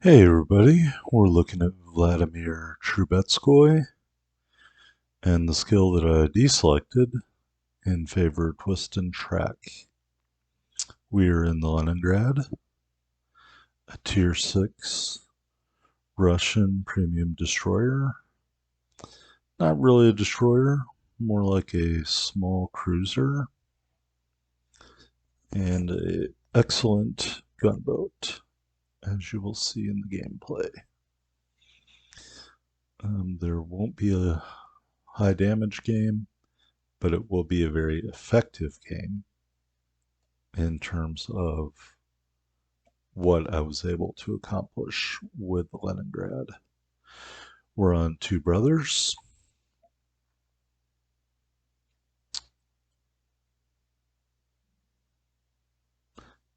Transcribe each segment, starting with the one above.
Hey everybody, we're looking at Vladimir Trubetskoy and the skill that I deselected in favor of Twist and Track. We are in the Leningrad, a Tier 6 Russian premium destroyer. Not really a destroyer, more like a small cruiser and an excellent gunboat, as you will see in the gameplay. There won't be a high damage game, but it will be a very effective game in terms of what I was able to accomplish with Leningrad. We're on Two Brothers,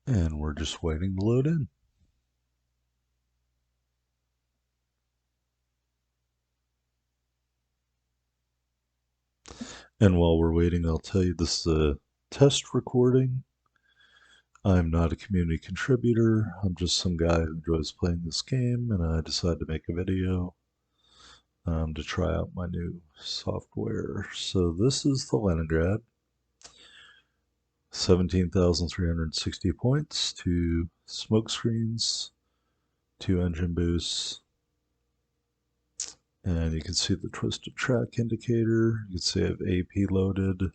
and we're just waiting to load in. And while we're waiting, I'll tell you this is a test recording. I'm not a community contributor. I'm just some guy who enjoys playing this game, and I decided to make a video to try out my new software. So this is the Leningrad. 17,360 points, 2 smoke screens, 2 engine boosts, and you can see the twisted track indicator. You can see I have AP loaded,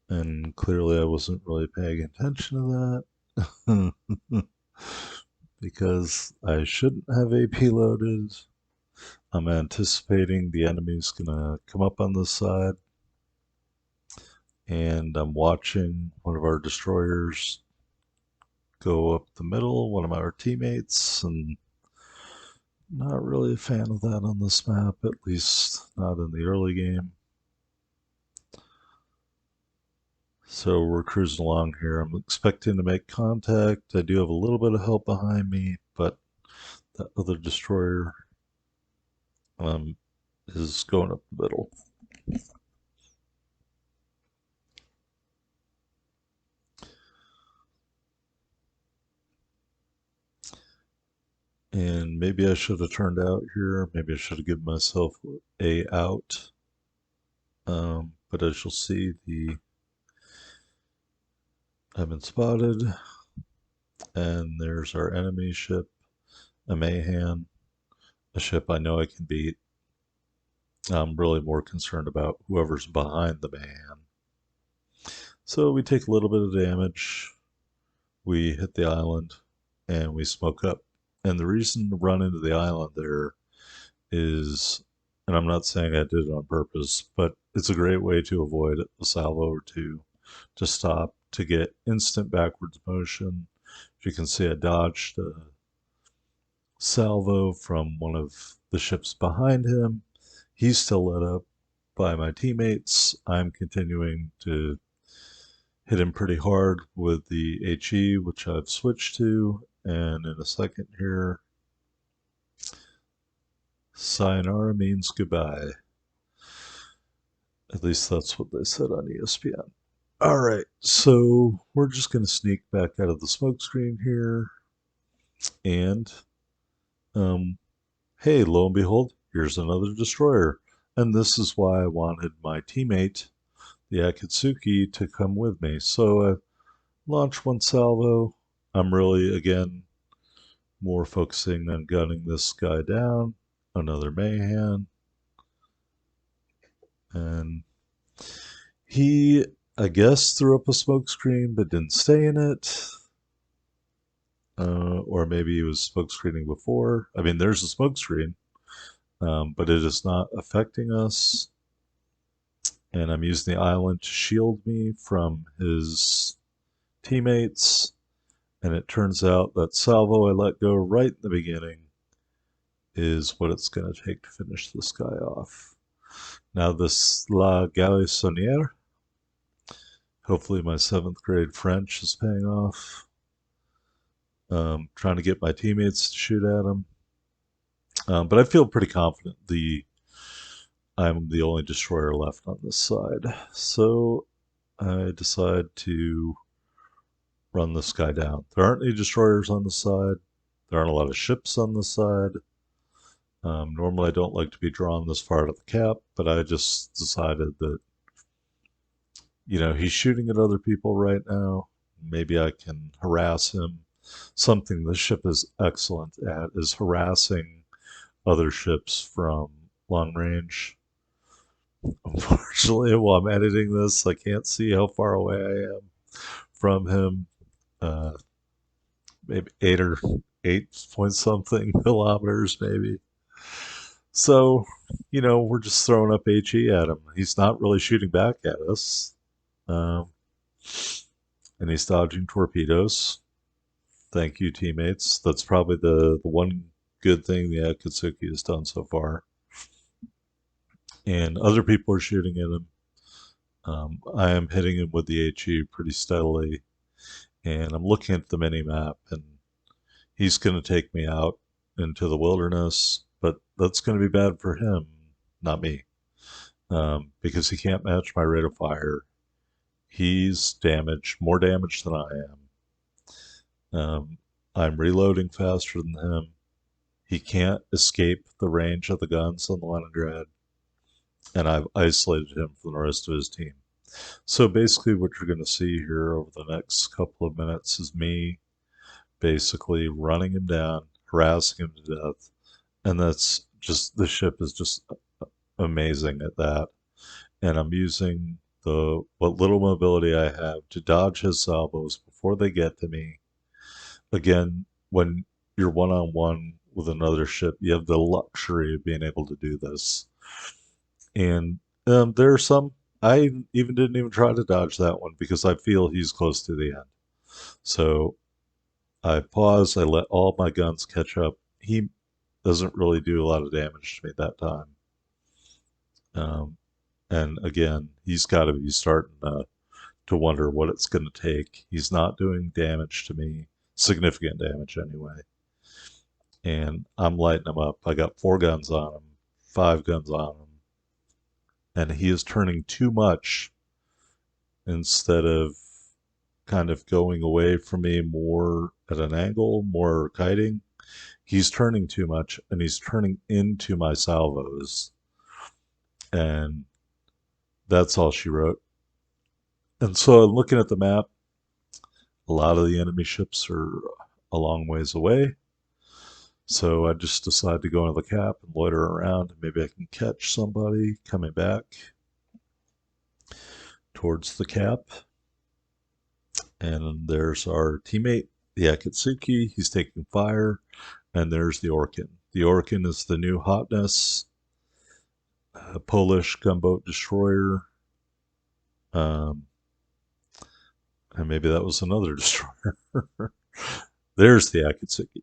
and clearly I wasn't really paying attention to that because I shouldn't have AP loaded. I'm anticipating the enemy's gonna come up on this side, and I'm watching one of our destroyers go up the middle, one of our teammates, and not really a fan of that on this map, at least not in the early game. So we're cruising along here. I'm expecting to make contact. I do have a little bit of help behind me, but that other destroyer is going up the middle. And maybe I should have turned out here. Maybe I should have given myself a out. But as you'll see, I've been spotted, and there's our enemy ship, a Mahan, a ship I know I can beat. I'm really more concerned about whoever's behind the Mahan. So we take a little bit of damage, we hit the island, and we smoke up. And the reason to run into the island there is, and I'm not saying I did it on purpose, but it's a great way to avoid a salvo or two, to stop, to get instant backwards motion. As you can see, I dodged a salvo from one of the ships behind him. He's still lit up by my teammates. I'm continuing to hit him pretty hard with the HE, which I've switched to. And in a second here, sayonara means goodbye. At least that's what they said on ESPN. All right, so we're just going to sneak back out of the smoke screen here. And, hey, lo and behold, here's another destroyer. And this is why I wanted my teammate, the Akatsuki, to come with me. So I launch one salvo. I'm really, again, more focusing on gunning this guy down. Another Mahan. And he, I guess, threw up a smoke screen but didn't stay in it. Or maybe he was smoke screening before. I mean, there's a smoke screen, but it is not affecting us. And I'm using the island to shield me from his teammates. And it turns out that salvo I let go right in the beginning is what it's going to take to finish this guy off. Now this La Galissonière, hopefully my 7th grade French is paying off. Trying to get my teammates to shoot at him. But I feel pretty confident I'm the only destroyer left on this side. So I decide to run this guy down. There aren't any destroyers on the side. There aren't a lot of ships on the side. Normally, I don't like to be drawn this far to the cap, but I just decided that, he's shooting at other people right now. Maybe I can harass him. Something the ship is excellent at is harassing other ships from long range. Unfortunately, while I'm editing this, I can't see how far away I am from him. Uh, Maybe 8 point something kilometers, maybe. So, we're just throwing up HE at him. He's not really shooting back at us. Um, and he's dodging torpedoes. Thank you, teammates. That's probably the one good thing the Akatsuki has done so far. And other people are shooting at him. I am hitting him with the HE pretty steadily. And I'm looking at the mini map, and he's going to take me out into the wilderness, but that's going to be bad for him, not me, because he can't match my rate of fire. He's damaged, more damaged than I am. I'm reloading faster than him. He can't escape the range of the guns on the Leningrad, and I've isolated him from the rest of his team. So basically, what you're going to see here over the next couple of minutes is me basically running him down, harassing him to death, and that's just the ship is just amazing at that. And I'm using the what little mobility I have to dodge his salvos before they get to me. Again, when you're one on one with another ship, you have the luxury of being able to do this. And there are some I even didn't even try to dodge that one because I feel he's close to the end. So I pause, I let all my guns catch up. He doesn't really do a lot of damage to me that time. Um, and again, he's got to be starting to wonder what it's going to take. He's not doing damage to me, significant damage anyway. And I'm lighting him up. I got 4 guns on him, 5 guns on him, and he is turning too much instead of kind of going away from me more at an angle, more kiting. He's turning too much, and he's turning into my salvos. And that's all she wrote. And so looking at the map, a lot of the enemy ships are a long ways away. So I just decided to go into the cap and loiter around, and maybe I can catch somebody coming back towards the cap. And there's our teammate, the Akatsuki. He's taking fire. And there's the Orkin. The Orkin is the new hotness, a Polish gunboat destroyer. And maybe that was another destroyer. There's the Akatsuki.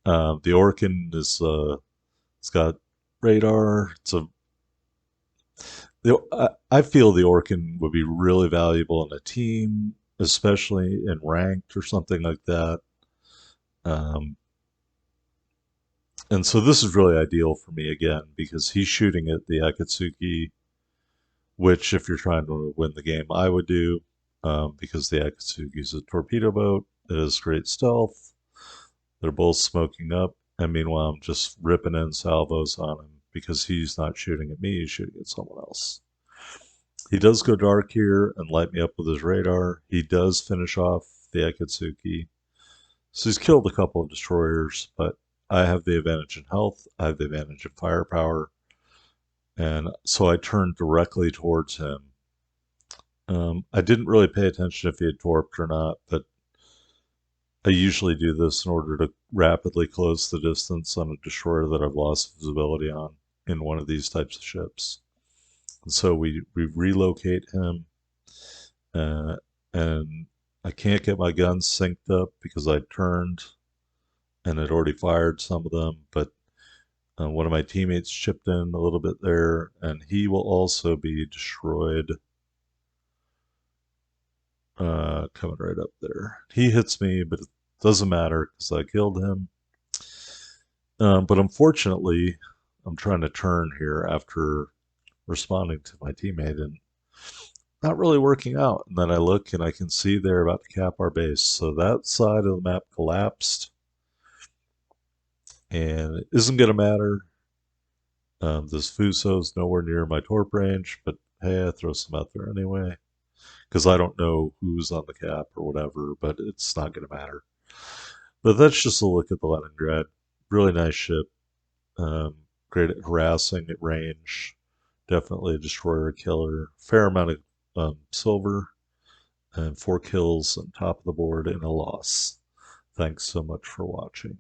The Orkin is it's got radar. I feel the Orkin would be really valuable in a team, especially in ranked or something like that. And so this is really ideal for me again because he's shooting at the Akatsuki, which if you're trying to win the game, I would do because the Akatsuki is a torpedo boat. It has great stealth. They're both smoking up, and meanwhile I'm just ripping in salvos on him because he's not shooting at me, he's shooting at someone else. He does go dark here and light me up with his radar. He does finish off the Akatsuki. So he's killed a couple of destroyers, but I have the advantage in health, I have the advantage in firepower, and so I turned directly towards him. I didn't really pay attention if he had torped or not, but I usually do this in order to rapidly close the distance on a destroyer that I've lost visibility on in one of these types of ships. And so we relocate him, and I can't get my guns synced up because I turned and had already fired some of them, but one of my teammates chipped in a little bit there, and he will also be destroyed. Coming right up there. He hits me, but it doesn't matter because I killed him. But unfortunately, I'm trying to turn here after responding to my teammate and not really working out. And then I look and I can see they're about to cap our base. So that side of the map collapsed. And it isn't going to matter. This Fuso's nowhere near my torp range, but hey, I throw some out there anyway. Because I don't know who's on the cap or whatever, but it's not going to matter. But that's just a look at the Leningrad. Really nice ship. Great at harassing at range. Definitely a destroyer killer. Fair amount of silver. And 4 kills on top of the board and a loss. Thanks so much for watching.